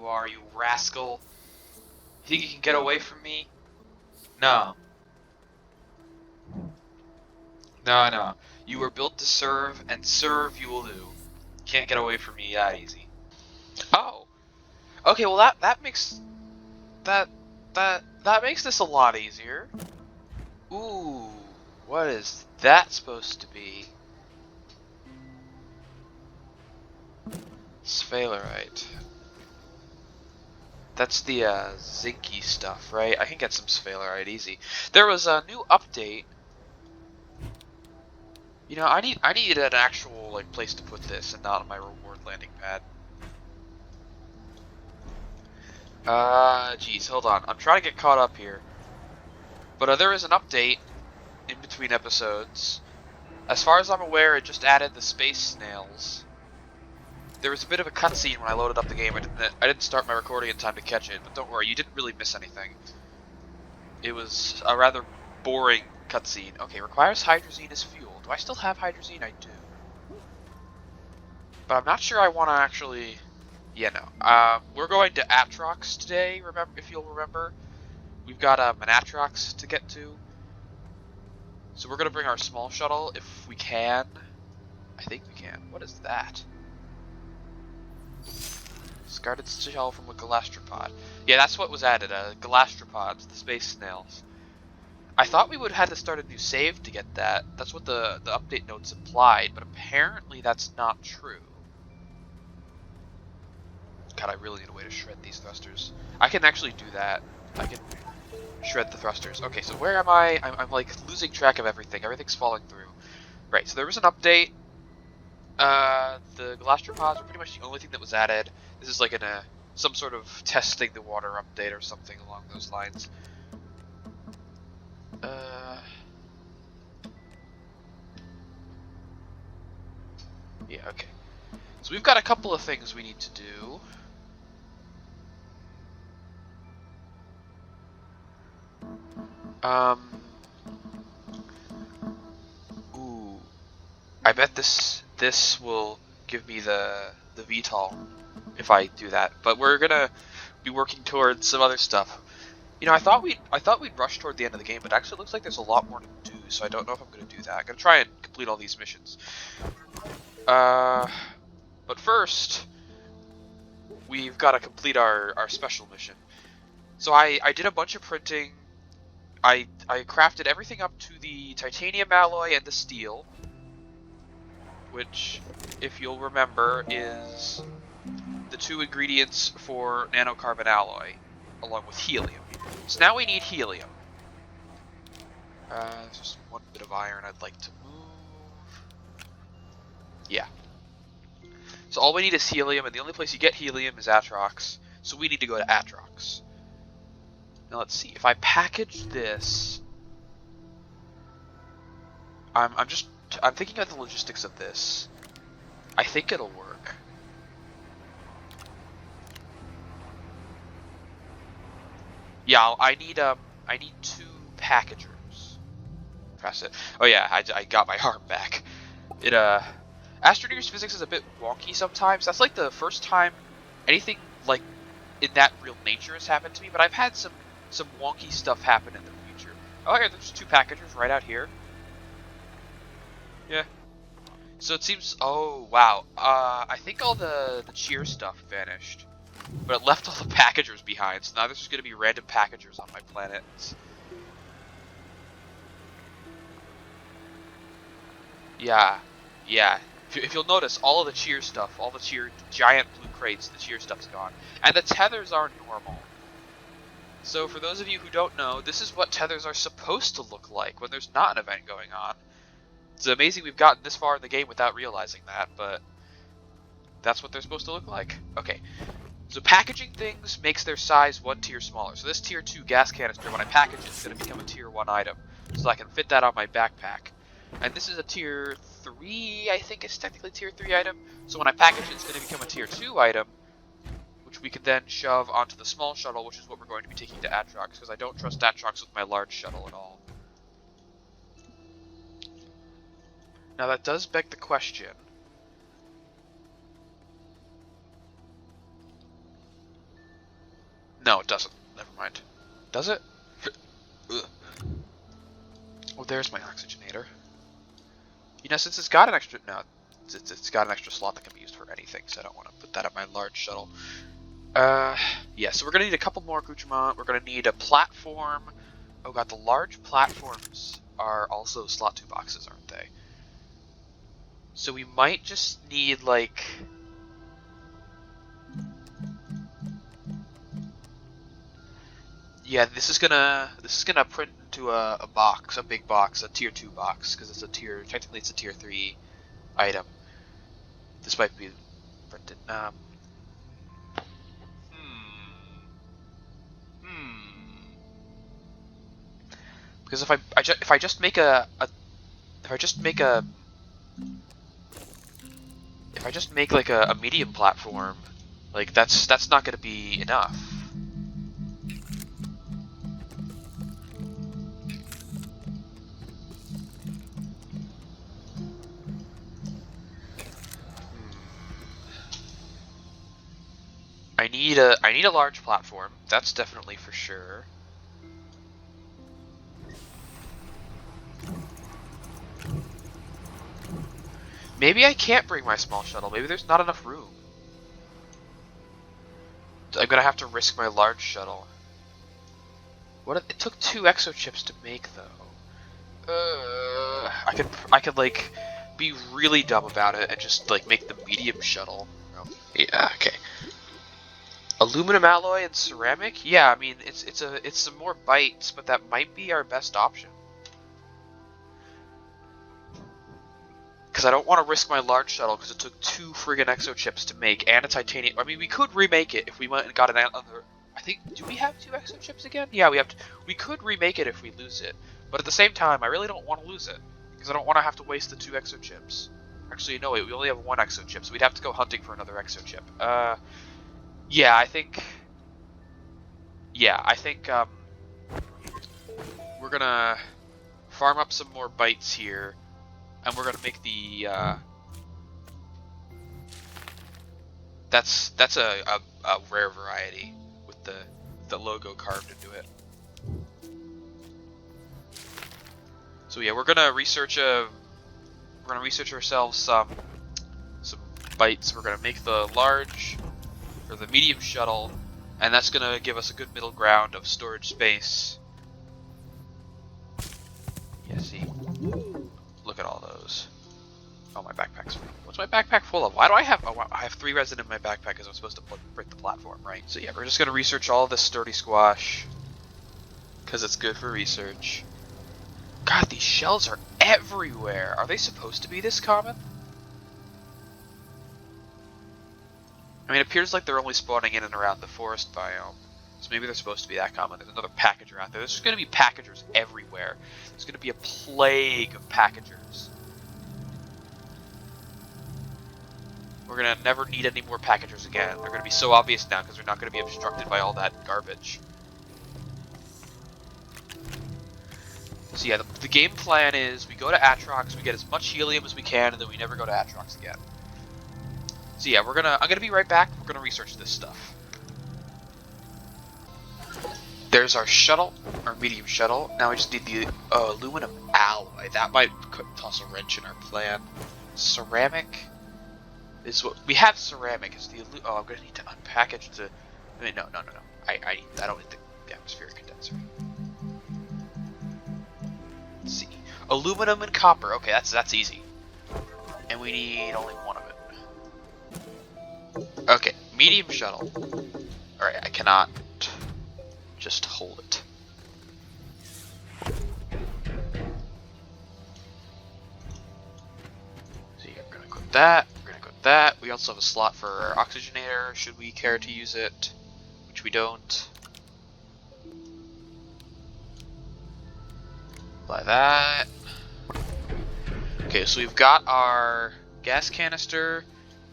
you are, you rascal. You think you can get away from me? No. No, no. You were built to serve, and serve you will do. Can't get away from me that easy. Oh. Okay, well that makes that makes this a lot easier. Ooh, what is that supposed to be? Sphalerite. That's the zinky stuff, right? I can get some sphalerite easy. There was a new update. You know, I needed an actual like place to put this and not on my reward landing pad. Geez, hold on. I'm trying to get caught up here. But there is an update in between episodes. As far as I'm aware, it just added the space snails. There was a bit of a cutscene when I loaded up the game. I didn't start my recording in time to catch it, but don't worry, you didn't really miss anything. It was a rather boring cutscene. Okay, requires hydrazine as fuel. Do I still have hydrazine? I do. But I'm not sure I want to actually... Yeah, no. We're going to Atrox today, remember, if you'll remember. We've got an Atrox to get to. So we're going to bring our small shuttle if we can. I think we can. What is that? Discarded shell from a Galastropod. Yeah, that's what was added. Galastropods, the space snails. I thought we would have had to start a new save to get that. That's what the update notes implied, but apparently that's not true. God, I really need a way to shred these thrusters. I can actually do that. I can shred the thrusters. Okay, so where am I? I'm like losing track of everything. Everything's falling through. Right, so there was an update. The Galastropods were pretty much the only thing that was added. This is like some sort of testing the water update or something along those lines. Yeah, okay. So we've got a couple of things we need to do. Ooh. I bet this will give me the VTOL if I do that. But we're gonna be working towards some other stuff. You know, I thought we'd rush toward the end of the game, but actually it looks like there's a lot more to do, so I don't know if I'm gonna do that. I'm gonna try and complete all these missions. But first, we've got to complete our special mission. So I did a bunch of printing. I crafted everything up to the titanium alloy and the steel, which, if you'll remember, is the two ingredients for nanocarbon alloy, along with helium. So now we need helium. There's just one bit of iron I'd like to move. Yeah. So all we need is helium, and the only place you get helium is Atrox. So we need to go to Atrox. Now let's see. If I package this, I'm thinking about the logistics of this. I think it'll work. Yeah, I need 2 packagers. Press it. Oh yeah, I got my arm back. Astroneer's physics is a bit wonky sometimes. That's like the first time anything like in that real nature has happened to me, but I've had some wonky stuff happen in the future. Oh, here, there's 2 packagers right out here. Yeah. So it seems. Oh wow. I think all the cheer stuff vanished, but it left all the packagers behind. So now there's just gonna be random packagers on my planet. Yeah, yeah. If you'll notice, all of the cheer stuff, all the cheer giant blue crates, the cheer stuff's gone, and the tethers are normal. So for those of you who don't know, this is what tethers are supposed to look like when there's not an event going on. It's amazing we've gotten this far in the game without realizing that, but that's what they're supposed to look like. Okay, so packaging things makes their size 1 tier smaller. So this tier 2 gas canister, when I package it, is going to become a tier 1 item. So I can fit that on my backpack. And this is a tier 3, I think it's technically tier 3 item. So when I package it, it's going to become a tier 2 item, which we could then shove onto the small shuttle, which is what we're going to be taking to Atrox, because I don't trust Atrox with my large shuttle at all. Now that does beg the question. No, it doesn't. Never mind. Does it? Ugh. Oh, there's my oxygenator. You know, since it's got an extra... No, it's got an extra slot that can be used for anything, so I don't want to put that on my large shuttle. Yeah, so we're going to need a couple more accoutrements. We're going to need a platform. Oh god, the large platforms are also slot 2 boxes, aren't they? So we might just need, like... Yeah, this is gonna print into a box, a big box, a tier 2 box, because technically it's a tier 3 item. This might be printed. Because if I just make like a medium platform, like that's not gonna be enough. I need a large platform. That's definitely for sure. Maybe I can't bring my small shuttle. Maybe there's not enough room. I'm gonna have to risk my large shuttle. It took 2 exochips to make though. I could like be really dumb about it and just like make the medium shuttle. Yeah, okay. Aluminum alloy and ceramic? Yeah, I mean it's some more bytes, but that might be our best option. Because I don't want to risk my large shuttle because it took 2 friggin' exochips to make and a titanium. I mean, we could remake it if we went and got another. I think, do we have 2 exochips again? Yeah, we have. We could remake it if we lose it, but at the same time, I really don't want to lose it because I don't want to have to waste the 2 exochips. Actually, no, wait, we only have 1 exochip, so we'd have to go hunting for another exochip. Yeah, I think. Yeah, I think we're gonna farm up some more bytes here. And we're gonna make the that's a rare variety with the logo carved into it. So yeah, we're gonna research ourselves some bytes. We're gonna make the large or the medium shuttle, and that's gonna give us a good middle ground of storage space. Yeah, see, look at all those. Oh, my backpack's full. What's my backpack full of? Why do I have... Oh, I have 3 resin in my backpack because I'm supposed to print the platform, right? So yeah, we're just going to research all this sturdy squash because it's good for research. God, these shells are everywhere. Are they supposed to be this common? I mean, it appears like they're only spawning in and around the forest biome. So maybe they're supposed to be that common. There's another packager out there. There's going to be packagers everywhere. There's going to be a plague of packagers. We're gonna never need any more packagers again. They're gonna be so obvious now because they're not gonna be obstructed by all that garbage. So yeah, the game plan is we go to Atrox, we get as much helium as we can, and then we never go to Atrox again. So yeah, I'm gonna be right back. We're gonna research this stuff. There's our shuttle, our medium shuttle. Now we just need the aluminum alloy. That might toss a wrench in our plan. Ceramic. Is what we have. Ceramic is the I'm gonna need to unpackage the. I mean, no. I don't need the atmospheric condenser. Let's see, aluminum and copper. Okay, that's easy. And we need only 1 of it. Okay, medium shuttle. All right, I cannot just hold it. So yeah, we're gonna equip that. That. We also have a slot for our oxygenator, should we care to use it, which we don't. Apply that. Okay, so we've got our gas canister,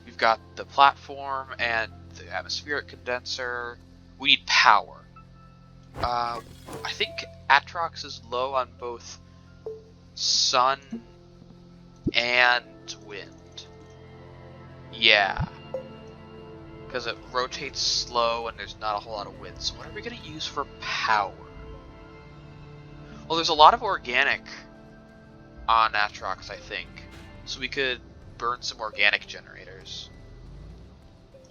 we've got the platform and the atmospheric condenser. We need power. I think Atrox is low on both sun and wind. Yeah. because it rotates slow and there's not a whole lot of wind. So what are we going to use for power? Well, there's a lot of organic on Atrox, I think. So we could burn some organic generators.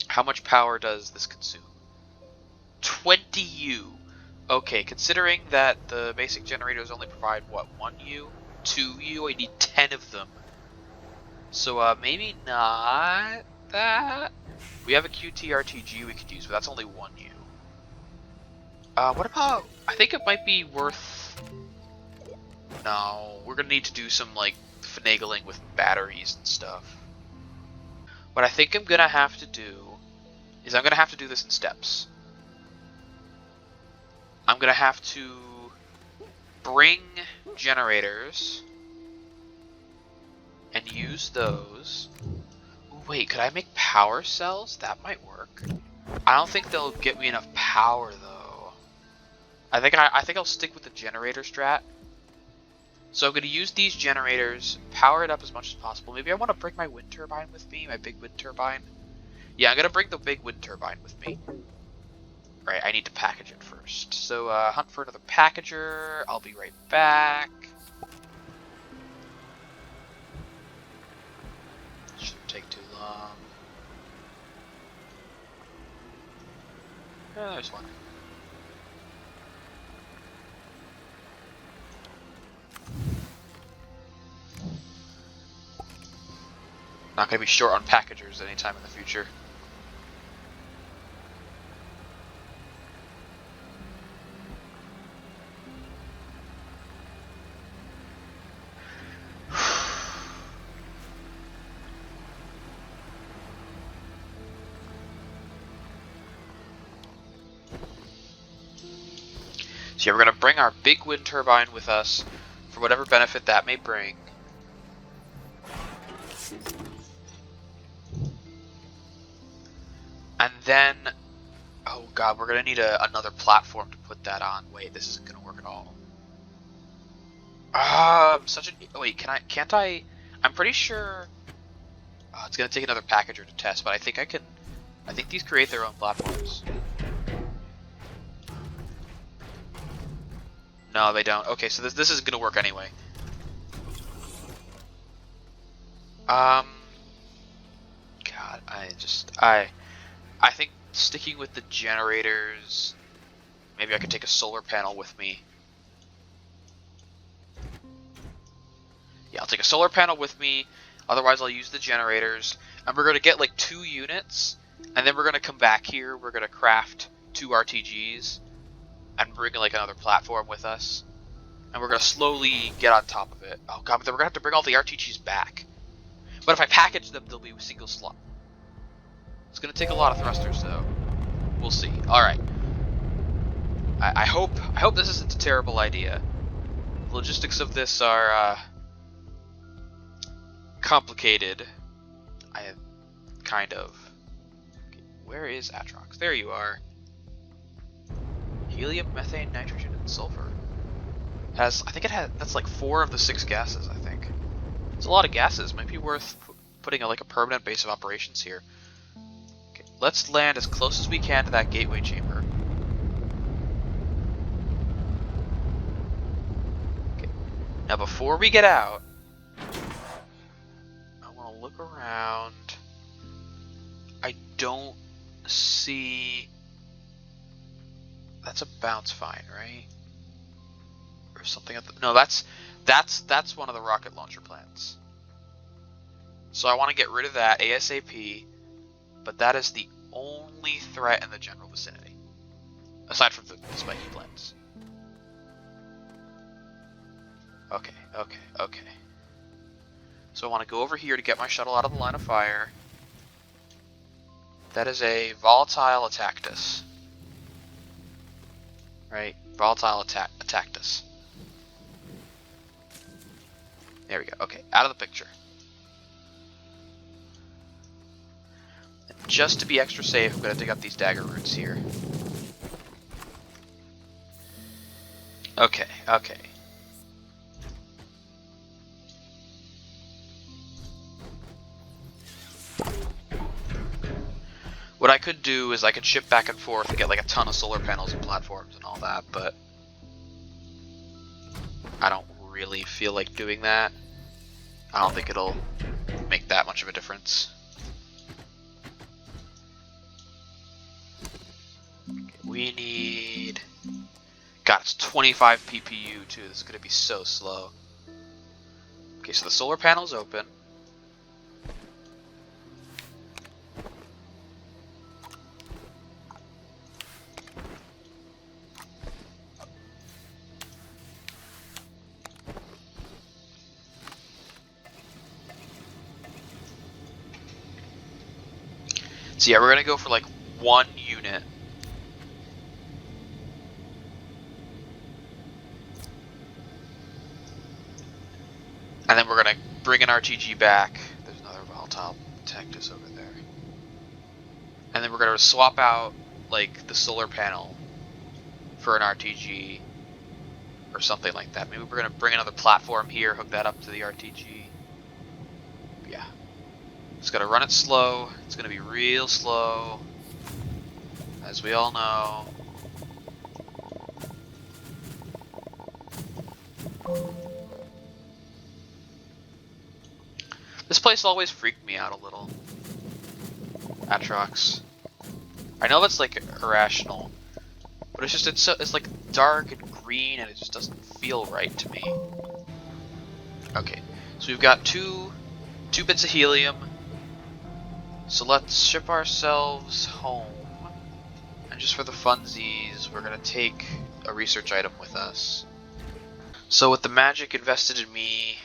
How much power does this consume? 20 U. Okay, considering that the basic generators only provide, what, 1 U? 2 U? I need 10 of them. So, maybe not that. We have a QT RTG we could use, but that's only 1 U. What about... I think it might be worth... No, we're gonna need to do some, like, finagling with batteries and stuff. What I think I'm gonna have to do is I'm gonna have to do this in steps. I'm gonna have to bring generators and use those. Ooh, wait, could I make power cells? That might work. I don't think they'll get me enough power though. I think I'll stick with the generator strat. So I'm gonna use these generators, power it up as much as possible. Maybe I want to bring my wind turbine with me, my big wind turbine. Yeah, I'm gonna bring the big wind turbine with me. Right, I need to package it first. So, hunt for another packager. I'll be right back. Shouldn't take too long. Oh, there's one. Not gonna be short on packagers anytime in the future. So yeah, we're going to bring our big wind turbine with us for whatever benefit that may bring. And then, oh god, we're going to need another platform to put that on. Wait, this isn't going to work at all. Can't I? I'm pretty sure it's going to take another packager to test, but I think I can. I think these create their own platforms. No, they don't. Okay, so this isn't gonna work anyway. God, I think sticking with the generators. Maybe I could take a solar panel with me. Yeah, I'll take a solar panel with me. Otherwise, I'll use the generators, and we're gonna get like 2 units, and then we're gonna come back here. We're gonna craft 2 RTGs. And bring like another platform with us, and we're gonna slowly get on top of it. Oh god, but then we're gonna have to bring all the RTGs back. But if I package them, they'll be a single slot. It's gonna take a lot of thrusters though. We'll see. All right. I hope this isn't a terrible idea. The logistics of this are complicated. Kind of. Okay, where is Atrox? There you are. Helium, methane, nitrogen, and sulfur. That's like 4 of the 6 gases, I think. It's a lot of gases. Might be worth putting like a permanent base of operations here. Okay, let's land as close as we can to that gateway chamber. Okay, now before we get out, I want to look around. I don't see... That's a bounce fine, right? Or something at the... No, that's one of the rocket launcher plants. So I want to get rid of that ASAP, but that is the only threat in the general vicinity. Aside from the spiky plants. Okay. So I want to go over here to get my shuttle out of the line of fire. That is a volatile Attactus. Right? Volatile Attactus. There we go. Okay, out of the picture. And just to be extra safe, I'm going to dig up these dagger roots here. Okay. What I could do is I could ship back and forth and get like a ton of solar panels and platforms and all that, but I don't really feel like doing that. I don't think it'll make that much of a difference. We need... God, it's 25 PPU too. This is going to be so slow. Okay, so the solar panel's open. So yeah, we're going to go for like 1 unit. And then we're going to bring an RTG back. There's another volatile Tectus over there. And then we're going to swap out like the solar panel for an RTG or something like that. Maybe we're going to bring another platform here, hook that up to the RTG. Yeah. Just got to run it slow. It's going to be real slow, as we all know. This place always freaked me out a little. Atrox. I know that's like irrational, but it's just it's like dark and green, and it just doesn't feel right to me. Okay, so we've got two bits of helium. So let's ship ourselves home, and just for the funsies, we're gonna take a research item with us. So with the magic invested in me,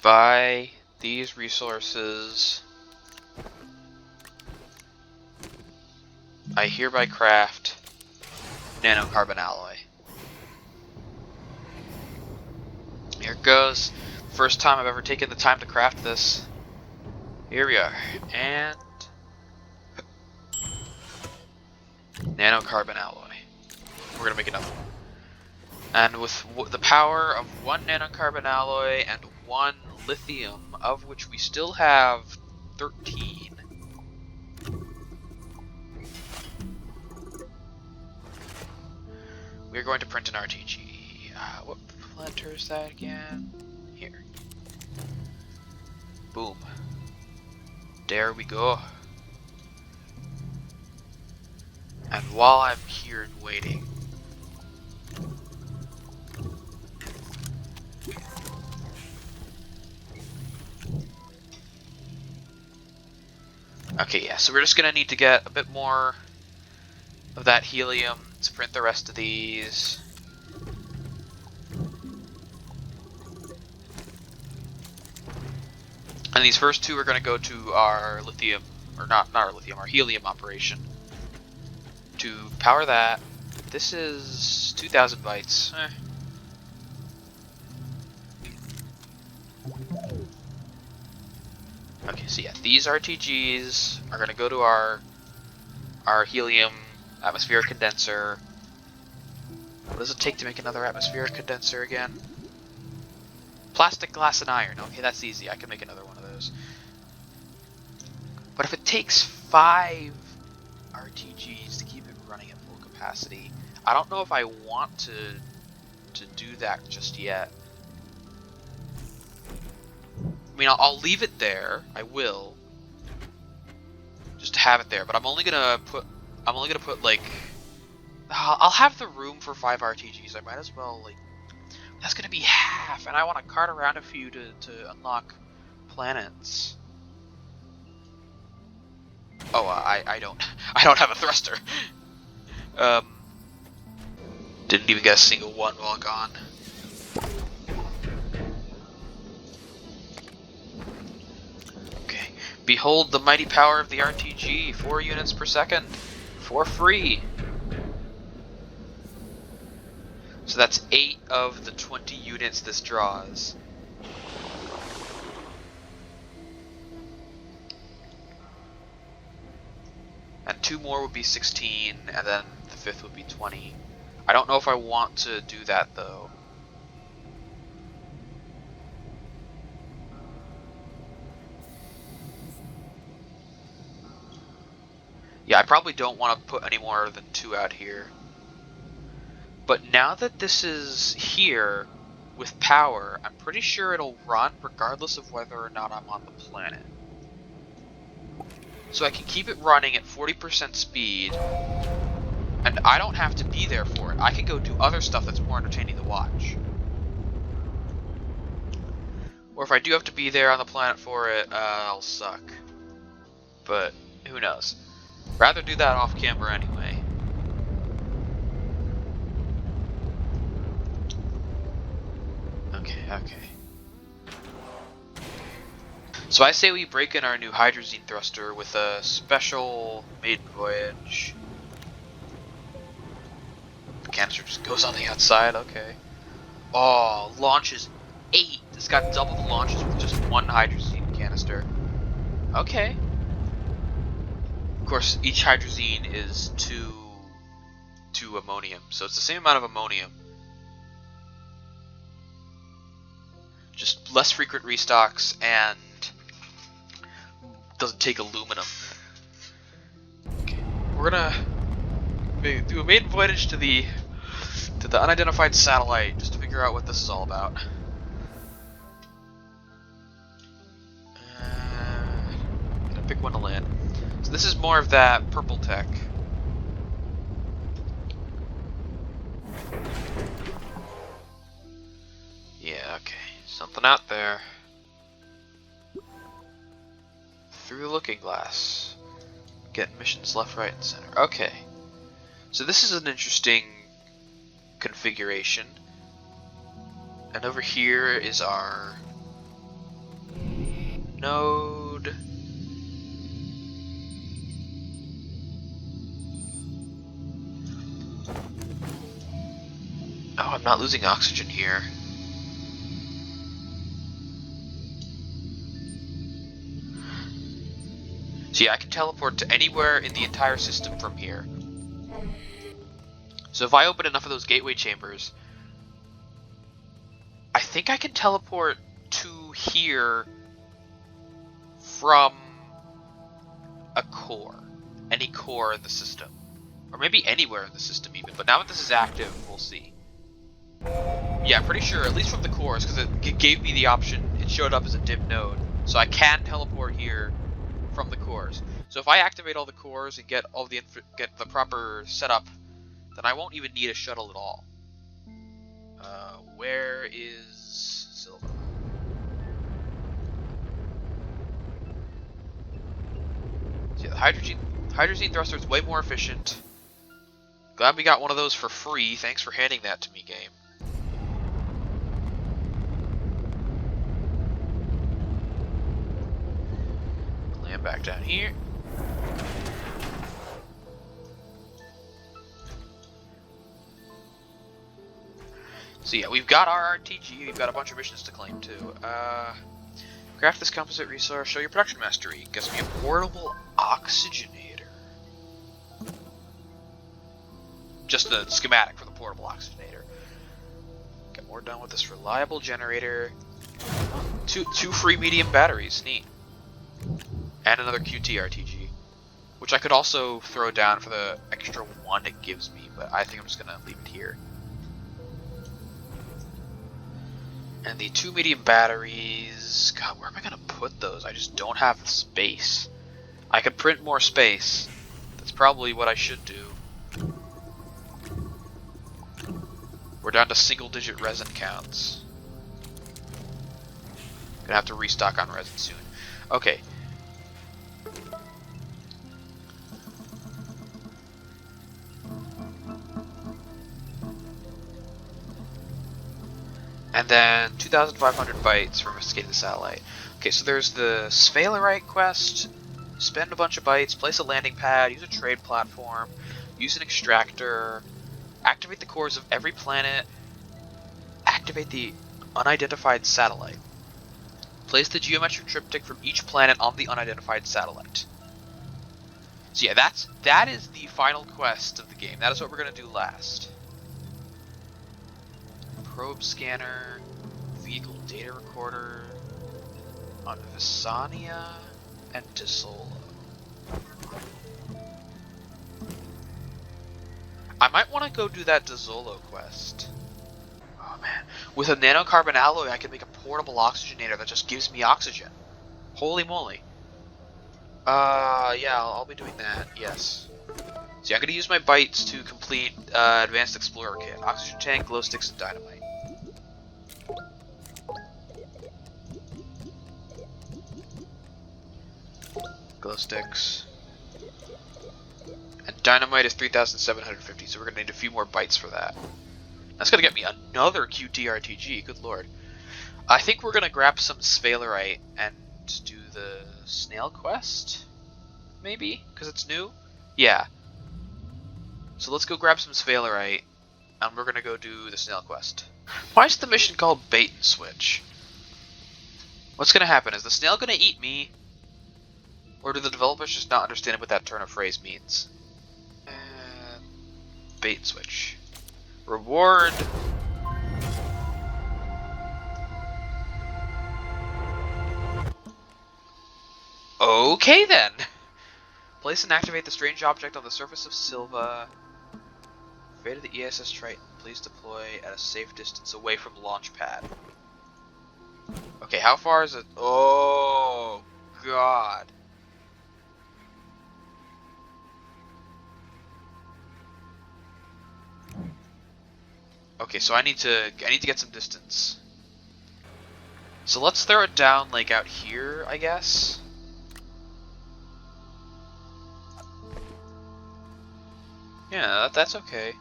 buy these resources. I hereby craft nanocarbon alloy. Here it goes. First time I've ever taken the time to craft this. Here we are. And nanocarbon alloy. We're gonna make another one. And with the power of 1 nanocarbon alloy and 1 lithium, of which we still have 13. We're going to print an RTG. What planter is that again? Here. Boom. There we go. And while I'm here and waiting, okay, yeah, so we're just gonna need to get a bit more of that helium to print the rest of these. And these first 2 are gonna go to our lithium, or not our lithium, our helium operation. To power that, this is 2,000 bytes. Okay, so yeah, these RTGs are gonna go to our helium atmospheric condenser. What does it take to make another atmospheric condenser again? Plastic, glass, and iron. Okay, that's easy. I can make another one of those. But if it takes 5 RTGs to keep it running at full capacity, I don't know if I want to do that just yet. I mean, I'll leave it there. I will, just to have it there. But I'm only gonna put like, I'll have the room for 5 RTGs. I might as well, like, that's gonna be half, and I want to cart around a few to unlock planets. Oh, I don't have a thruster. Didn't even get a single one while gone. Okay, behold the mighty power of the RTG. 4 units per second, for free. So that's 8 of the 20 units this draws. And 2 more would be 16, and then the 5th would be 20. I don't know if I want to do that though. Yeah, I probably don't want to put any more than 2 out here. But now that this is here with power, I'm pretty sure it'll run regardless of whether or not I'm on the planet. So I can keep it running at 40% speed, and I don't have to be there for it. I can go do other stuff that's more entertaining to watch. Or if I do have to be there on the planet for it, I'll suck. But who knows? Rather do that off camera anyway. Okay. So I say we break in our new hydrazine thruster with a special maiden voyage. The canister just goes on the outside, okay. Oh, launches 8. It's got double the launches with just 1 hydrazine canister. Okay. Of course, each hydrazine is 2 ammonium, so it's the same amount of ammonium. Just less frequent restocks and doesn't take aluminum. Okay, we're gonna do a maiden voyage to the unidentified satellite just to figure out what this is all about. Gotta pick one to land. So this is more of that purple tech. Yeah, okay. Something out there. Through the looking glass. Getting missions left, right, and center. Okay. So this is an interesting configuration. And over here is our node. Oh, I'm not losing oxygen here. So yeah, I can teleport to anywhere in the entire system from here. So if I open enough of those gateway chambers, I think I can teleport to here from a core. Any core in the system. Or maybe anywhere in the system even, but now that this is active, we'll see. Yeah, I'm pretty sure, at least from the cores, because it gave me the option, it showed up as a dim node. So I can teleport here from the cores. So if I activate all the cores and get the proper setup, then I won't even need a shuttle at all. Where is Silva? So yeah, the hydrazine thruster is way more efficient. Glad we got one of those for free. Thanks for handing that to me, game. Land back down here. So yeah, we've got our RTG, we've got a bunch of missions to claim too. Craft this composite resource, show your production mastery. Gives me a portable oxygenator. Just the schematic for the portable oxygenator. Get more done with this reliable generator. Two free medium batteries, neat. And another QT RTG. Which I could also throw down for the extra 1 it gives me, but I think I'm just gonna leave it here. And the 2 medium batteries... God, where am I going to put those? I just don't have the space. I could print more space. That's probably what I should do. We're down to single-digit resin counts. Gonna have to restock on resin soon. Okay. And then 2,500 bytes for investigating the satellite. Okay, so there's the sphalerite quest. Spend a bunch of bytes, place a landing pad, use a trade platform, use an extractor, activate the cores of every planet, activate the unidentified satellite. Place the geometric triptych from each planet on the unidentified satellite. So yeah, that is the final quest of the game. That is what we're going to do last. Probe scanner, vehicle data recorder, on Visania and Tisol. I might want to go do that Dezolo quest. Oh man, with a nanocarbon alloy I can make a portable oxygenator that just gives me oxygen. Holy moly. Yeah, I'll be doing that, yes. See, I'm gonna use my bytes to complete Advanced Explorer Kit. Oxygen tank, glow sticks, and dynamite. Glow sticks. And dynamite is 3,750, so we're gonna need a few more bytes for that. That's gonna get me another QTRTG, good lord. I think we're gonna grab some sphalerite and do the snail quest? Maybe? Because it's new? Yeah. So let's go grab some sphalerite, and we're gonna go do the snail quest. Why is the mission called Bait and Switch? What's gonna happen? Is the snail gonna eat me? Or do the developers just not understand what that turn of phrase means? Bait and switch. Reward. Okay then. Place and activate the strange object on the surface of Silva. Fate of the ESS Triton. Please deploy at a safe distance away from launch pad. Okay, how far is it? Oh god. Okay, so I need to get some distance. So let's throw it down like out here, I guess. Yeah, that's okay.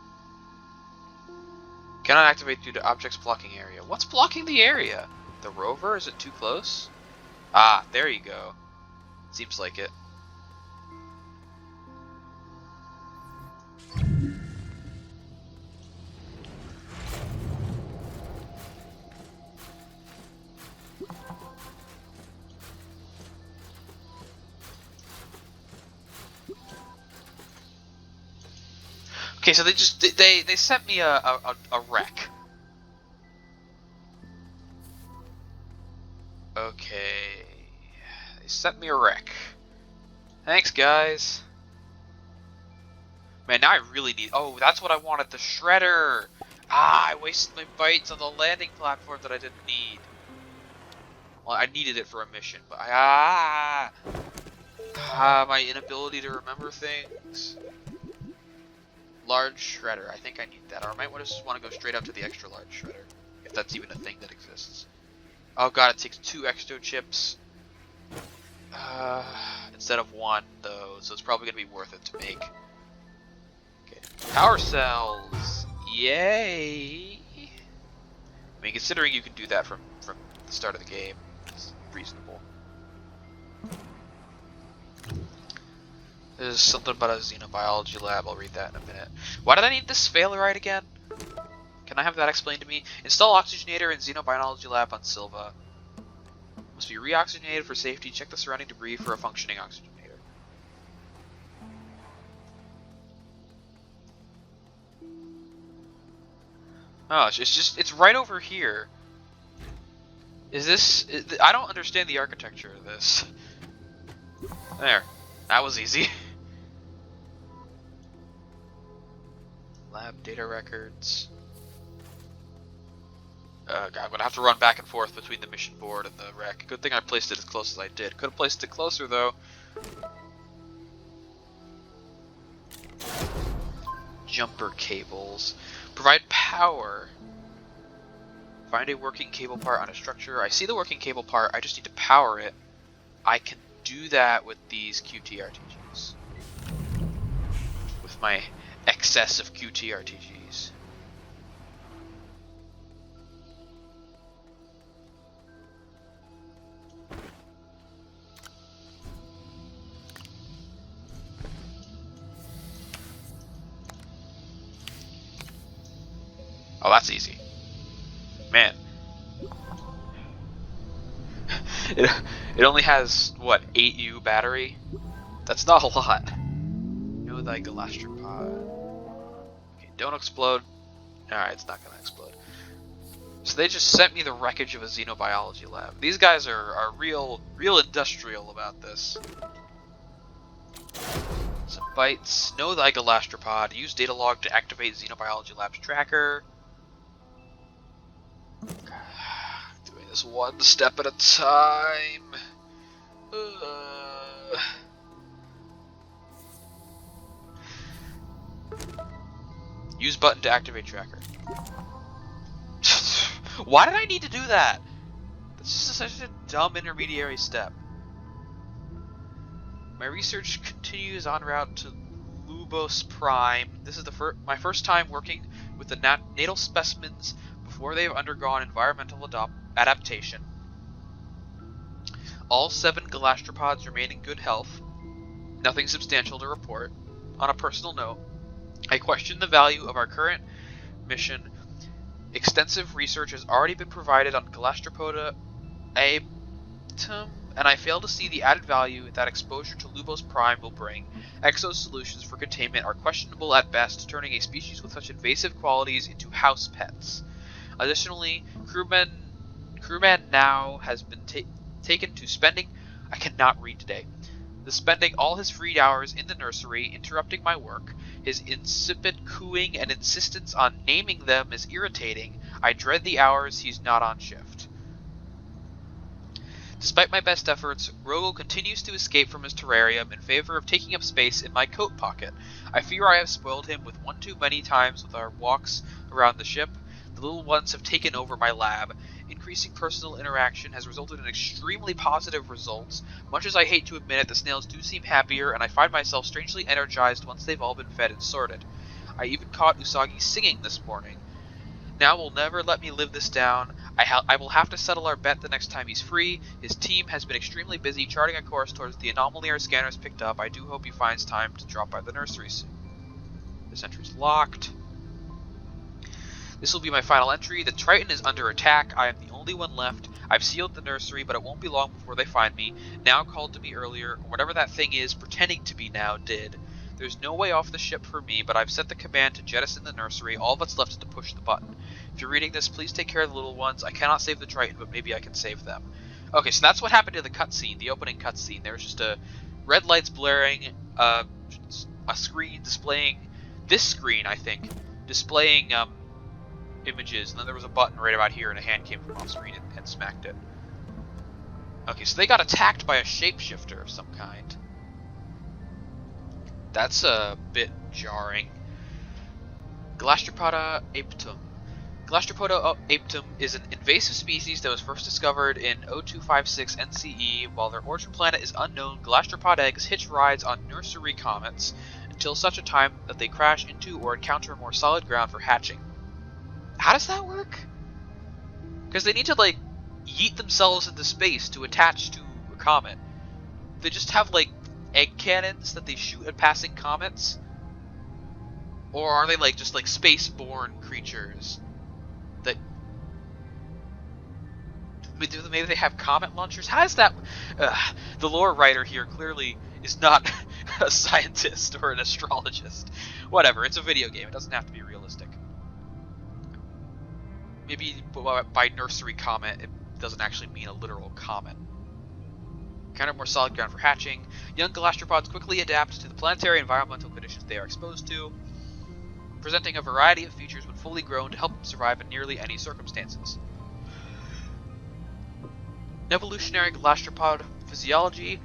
Cannot activate due to objects blocking area. What's blocking the area? The rover? Is it too close? Ah, there you go. Seems like it. Okay, so they sent me a wreck. Okay, they sent me a wreck. Thanks, guys. Man, now I really need. Oh, that's what I wanted. The shredder. Ah, I wasted my bytes on the landing platform that I didn't need. Well, I needed it for a mission, but my inability to remember things. Large shredder. I think I need that. Or I might just want to go straight up to the extra large shredder, if that's even a thing that exists. Oh god, it takes 2 extra chips instead of 1 though, so it's probably gonna be worth it to make. Okay, power cells. Yay! I mean, considering you can do that from the start of the game, it's reasonable. There's something about a xenobiology lab, I'll read that in a minute. Why did I need this sphalerite again? Can I have that explained to me? Install oxygenator in xenobiology lab on Silva. Must be reoxygenated for safety. Check the surrounding debris for a functioning oxygenator. Oh, it's right over here. Is this... I don't understand the architecture of this. There. That was easy. Lab data records. God, I'm gonna have to run back and forth between the mission board and the wreck. Good thing I placed it as close as I did. Could have placed it closer though. Jumper cables. Provide power. Find a working cable part on a structure. I see the working cable part, I just need to power it. I can do that with these QTRTGs. With my excess of QTRTGs. Oh, that's easy. Man. It only has, what, 8U battery? That's not a lot. Know thy Galastropod. Okay, don't explode. Alright, it's not gonna explode. So they just sent me the wreckage of a xenobiology lab. These guys are real industrial about this. Some bites. Know thy Galastropod. Use data log to activate Xenobiology Lab's tracker. Doing this one step at a time. Use button to activate tracker. Why did I need to do that? That's just such a dumb intermediary step. My research continues en route to Lubos Prime. This is my first time working with the natal specimens before they have undergone environmental adaptation. All 7 Galastropods remain in good health. Nothing substantial to report. On a personal note, I question the value of our current mission. Extensive research has already been provided on Galastropoda A.K.A, and I fail to see the added value that exposure to Lubos Prime will bring. Exo's solutions for containment are questionable at best, turning a species with such invasive qualities into house pets. Additionally, crewman now has been taken to spending... I cannot read today. Spending all his free hours in the nursery, interrupting my work. His insipid cooing and insistence on naming them is irritating. I dread the hours he's not on shift. Despite my best efforts, Rogel continues to escape from his terrarium in favor of taking up space in my coat pocket. I fear I have spoiled him with one too many times with our walks around the ship. The little ones have taken over my lab. Increasing personal interaction has resulted in extremely positive results. Much as I hate to admit it, the snails do seem happier, and I find myself strangely energized once they've all been fed and sorted. I even caught Usagi singing this morning. Now will never let me live this down. I will have to settle our bet the next time he's free. His team has been extremely busy charting a course towards the anomaly our scanners picked up. I do hope he finds time to drop by the nursery soon. This entry's locked. This will be my final entry. The Triton is under attack. I am the only one left. I've sealed the nursery, but it won't be long before they find me. Now called to me earlier, or whatever that thing is pretending to be now did. There's no way off the ship for me, but I've sent the command to jettison the nursery. All that's left is to push the button. If you're reading this, please take care of the little ones. I cannot save the Triton, but maybe I can save them. Okay, so that's what happened to the cutscene, the opening cutscene. There was just a red lights blaring, a screen displaying this screen, I think, displaying images, and then there was a button right about here, and a hand came from off screen and smacked it. Okay, so they got attacked by a shapeshifter of some kind. That's a bit jarring. Galastropoda aeptum. Galastropoda aeptum is an invasive species that was first discovered in 0256 NCE. While their origin planet is unknown, galastropod eggs hitch rides on nursery comets until such a time that they crash into or encounter more solid ground for hatching. How does that work? Because they need to, like, yeet themselves into space to attach to a comet. They just have, like, egg cannons that they shoot at passing comets? Or are they, like, just, like, space-born creatures that... Maybe they have comet launchers? How does that... the lore writer here clearly is not a scientist or an astrologist. Whatever, it's a video game. It doesn't have to be realistic. Maybe by nursery comet, it doesn't actually mean a literal comet. Encounter more solid ground for hatching. Young galastropods quickly adapt to the planetary environmental conditions they are exposed to, presenting a variety of features when fully grown to help them survive in nearly any circumstances. Evolutionary galastropod physiology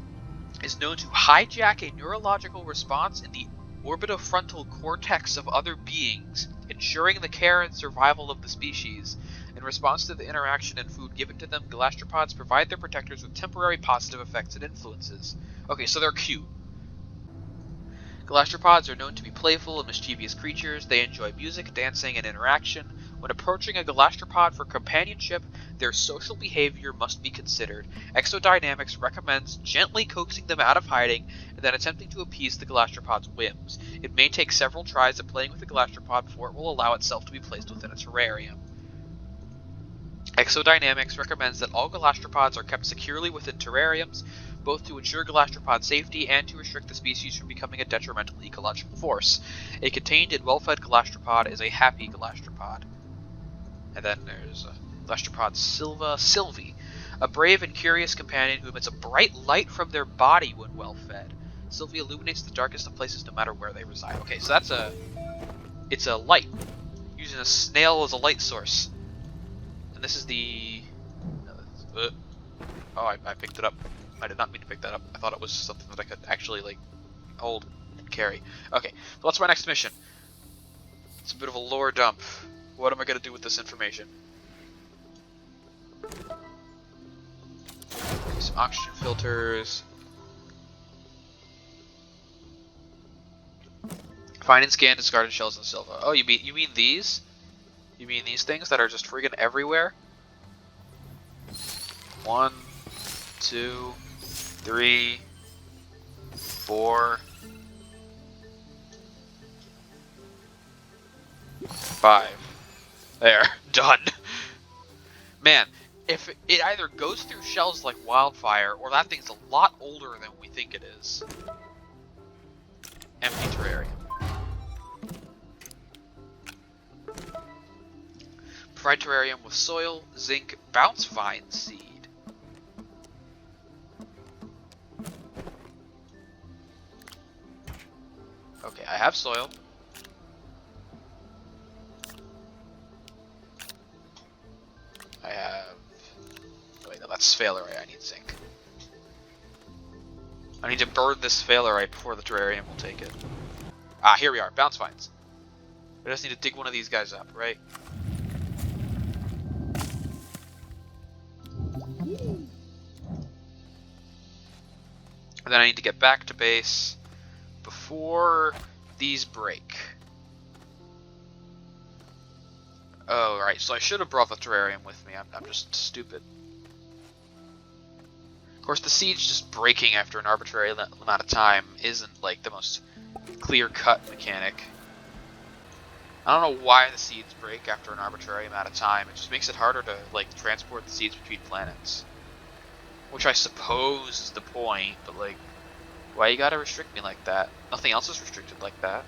is known to hijack a neurological response in the orbitofrontal cortex of other beings, ensuring the care and survival of the species. In response to the interaction and food given to them, galastropods provide their protectors with temporary positive effects and influences. Okay, so they're cute. Galastropods are known to be playful and mischievous creatures. They enjoy music, dancing, and interaction. When approaching a galastropod for companionship, their social behavior must be considered. Exodynamics recommends gently coaxing them out of hiding and then attempting to appease the galastropod's whims. It may take several tries at playing with the galastropod before it will allow itself to be placed within a terrarium. Exodynamics recommends that all galastropods are kept securely within terrariums, both to ensure galastropod safety and to restrict the species from becoming a detrimental ecological force. A contained and well-fed galastropod is a happy galastropod. And then there's galastropod Sylvie, a brave and curious companion who emits a bright light from their body when well fed. Sylvia illuminates the darkest of places no matter where they reside. Okay, so that's it's a light. Using a snail as a light source. And this is the... oh, I picked it up. I did not mean to pick that up. I thought it was something that I could actually, like, hold and carry. Okay, so what's my next mission? It's a bit of a lore dump. What am I going to do with this information? Okay, some oxygen filters. Find and scan discarded shells in Silva. Oh, you mean these? You mean these things that are just friggin' everywhere? 1, 2, 3, 4, 5. There, done. Man, if it either goes through shells like wildfire, or that thing's a lot older than we think it is. Empty terrarium. Provide terrarium with soil, zinc, bounce vine seed. Okay, I have soil. I have... wait, no, that's sphalerite. I need zinc. I need to burn this sphalerite before the terrarium will take it. Ah, here we are. Bounce vines. I just need to dig one of these guys up, right? And then I need to get back to base before these break. Oh, right. So I should have brought the terrarium with me. I'm just stupid. Of course, the seeds just breaking after an arbitrary amount of time isn't, like, the most clear-cut mechanic. I don't know why the seeds break after an arbitrary amount of time. It just makes it harder to, like, transport the seeds between planets. Which I suppose is the point, but, like, why you gotta restrict me like that? Nothing else is restricted like that.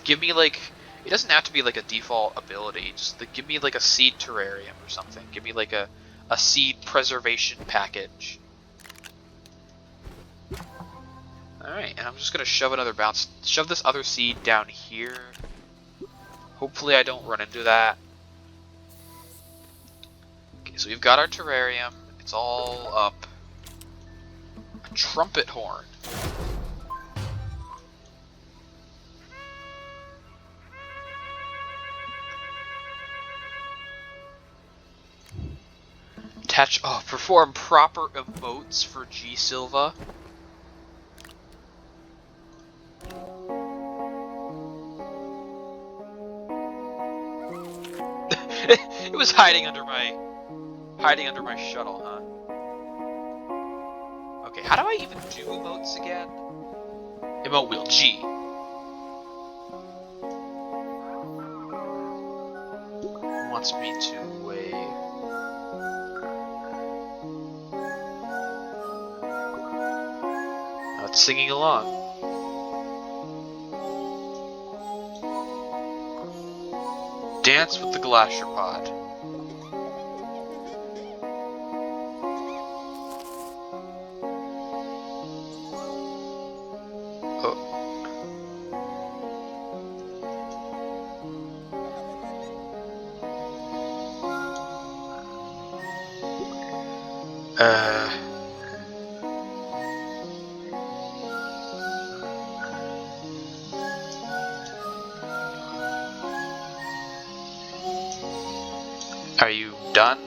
Give me, like... it doesn't have to be, like, a default ability. Just, like, give me, like, a seed terrarium or something. Give me, like, a seed preservation package. Alright, and I'm just gonna shove this other seed down here. Hopefully I don't run into that. Okay, so we've got our terrarium. It's all up. A trumpet horn. Perform proper emotes for G Silva. It was hiding under my shuttle, huh? Okay, how do I even do emotes again? Emote wheel G. Wants me to wave. Now it's singing along. Dance with the Galastropod. Oh. Are you done?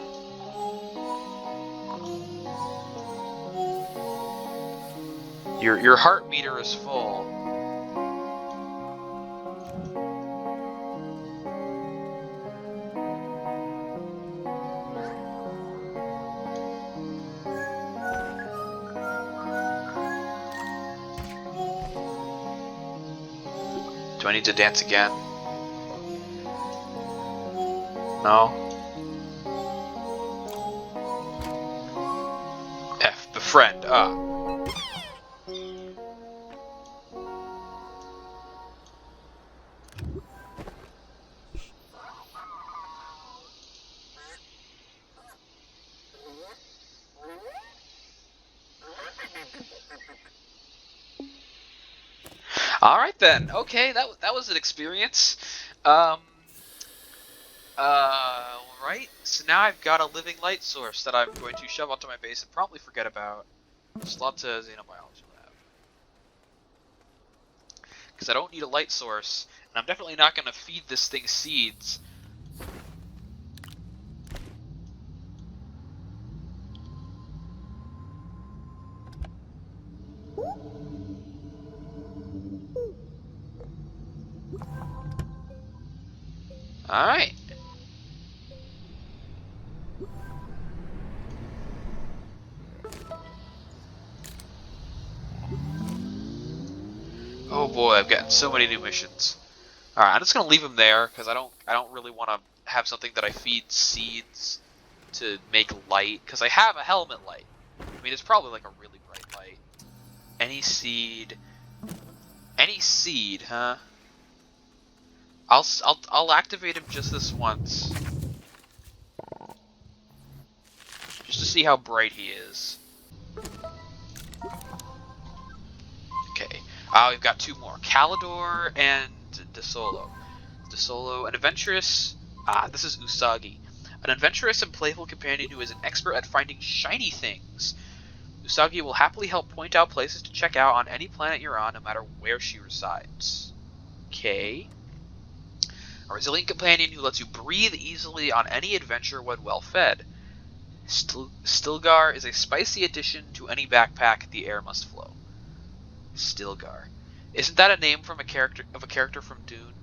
Your heart meter is full. Do I need to dance again? No? F, befriend, All right then. Okay, that was an experience. Um. Right. So now I've got a living light source that I'm going to shove onto my base and probably forget about. Slot to Xenobiology Lab. Because I don't need a light source, and I'm definitely not going to feed this thing seeds. Alright. Oh boy, I've gotten so many new missions. Alright, I'm just gonna leave them there because I don't really want to have something that I feed seeds to make light, because I have a helmet light. I mean, it's probably like a really bright light. Any seed, huh? I'll activate him just this once, just to see how bright he is. Okay. We've got two more, Calidor and DeSolo. DeSolo, an adventurous. This is Usagi, an adventurous and playful companion who is an expert at finding shiny things. Usagi will happily help point out places to check out on any planet you're on, no matter where she resides. Okay. A resilient companion who lets you breathe easily on any adventure when well fed. Stilgar is a spicy addition to any backpack the air must flow. Stilgar. Isn't that a name from a character from Dune?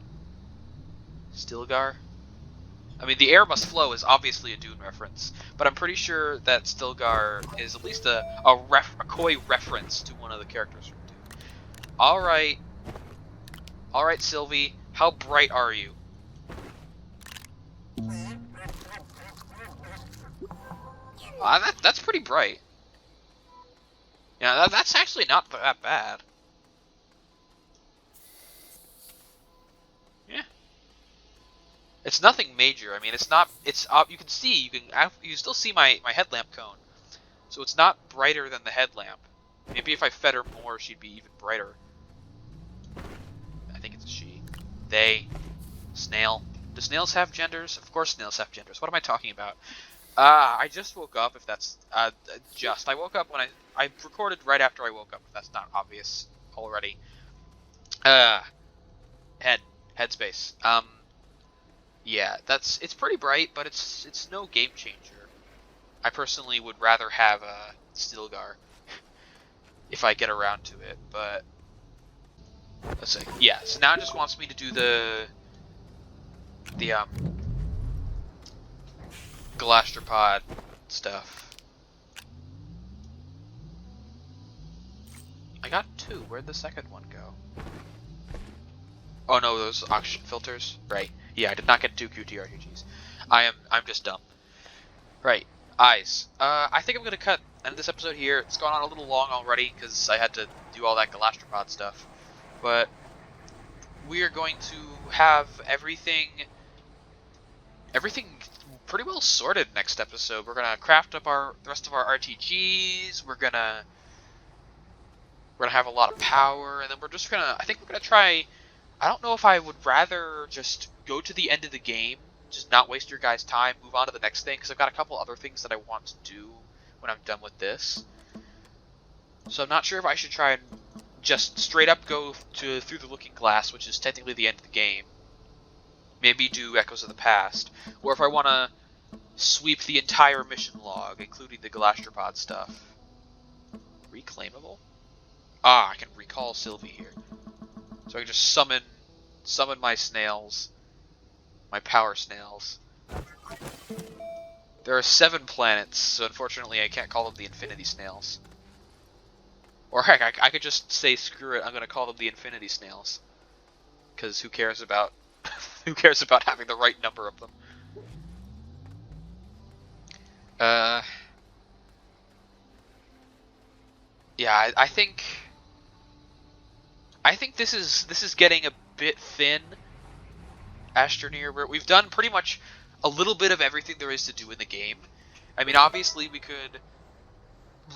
Stilgar? I mean, the air must flow is obviously a Dune reference, but I'm pretty sure that Stilgar is at least a coy reference to one of the characters from Dune. Alright. Alright, Sylvie. How bright are you? That's pretty bright. Yeah, that's actually not that bad. Yeah. It's nothing major. I mean, it's not. It's you can see. You still see my headlamp cone. So it's not brighter than the headlamp. Maybe if I fed her more, she'd be even brighter. I think it's a she. They. Snail. Do snails have genders? Of course snails have genders. What am I talking about? I just woke up, if that's, I woke up when I recorded right after I woke up, if that's not obvious already. Uh, headspace. Yeah, it's pretty bright, but it's no game changer. I personally would rather have a Stilgar if I get around to it, but let's see. Yeah, so now it just wants me to do the Galastropod stuff. I got two. Where'd the second one go? Oh no, those oxygen filters. Right. Yeah, I did not get two QTRGs. I'm just dumb. Right. Eyes. I think I'm gonna end this episode here. It's gone on a little long already because I had to do all that Galastropod stuff. But we are going to have everything pretty well sorted next episode. We're gonna craft up the rest of our RTGs. We're gonna have a lot of power, and then I think we're gonna try. I don't know if I would rather just go to the end of the game, just not waste your guys' time, move on to the next thing, because I've got a couple other things that I want to do when I'm done with this. So I'm not sure if I should try and just straight up go through the Looking Glass, which is technically the end of the game. Maybe do Echoes of the Past, or if I want to sweep the entire mission log, including the Galastropod stuff. Reclaimable? I can recall Sylvie here. So I can just summon my snails, my power snails. There are 7 planets, so unfortunately I can't call them the Infinity Snails. Or heck, I could just say screw it, I'm gonna call them the Infinity Snails. Because who cares about having the right number of them? Yeah, I think this is getting a bit thin. Astroneer, we've done pretty much a little bit of everything there is to do in the game. I mean, obviously we could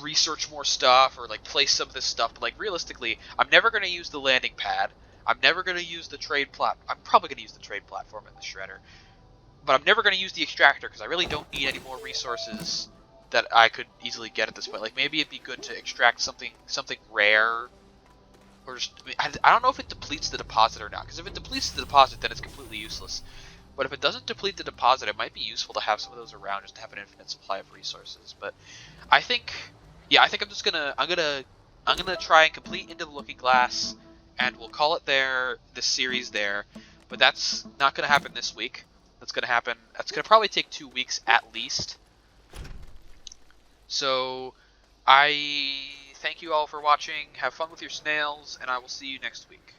research more stuff or like place some of this stuff. But like realistically, I'm never gonna use the landing pad. I'm never gonna use the trade plat. I'm probably gonna use the trade platform in the shredder, but I'm never gonna use the extractor because I really don't need any more resources that I could easily get at this point. Like maybe it'd be good to extract something rare, or just I don't know if it depletes the deposit or not. Because if it depletes the deposit, then it's completely useless. But if it doesn't deplete the deposit, it might be useful to have some of those around just to have an infinite supply of resources. But I think, yeah, I think I'm gonna try and complete Into the Looking Glass, and we'll call it there. This series there, but that's not gonna happen this week. That's gonna happen. That's gonna probably take 2 weeks at least. So I thank you all for watching. Have fun with your snails, and I will see you next week.